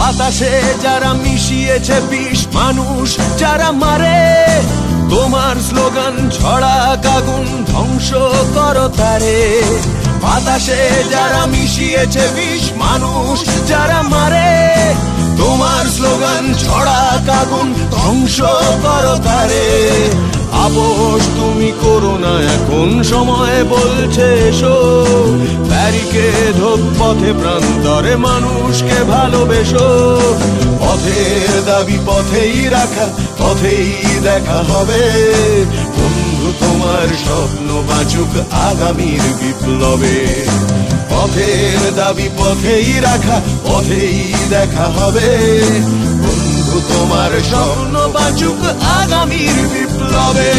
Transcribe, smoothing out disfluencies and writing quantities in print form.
বাতাসে যারা মিশিয়েছে বিষ, মানুষ যারা মারে, তোমার স্লোগান ছড়া আগুন ধ্বংস করো তারে। বাতাসে যারা মিশিয়েছে বিষ, মানুষ যারা মারে, তোমার স্লোগান ছড়া আগুন ধ্বংস করো তারে। আপোষ তুমি করো না, এখন সময় বলছে এসো, ব্যারিকেড হোক পথে প্রান্তরে, মানুষকে ভালোবেসো। পথের দাবি পথেই রাখা, পথেই দেখা হবে। বন্ধু তোমার স্বপ্ন বাঁচুক আগামীর বিপ্লবে। পথের দাবি পথেই রাখা, পথেই দেখা হবে। বন্ধু তোমার স্বপ্ন বাঁচুক আগামীর বিপ্লবে।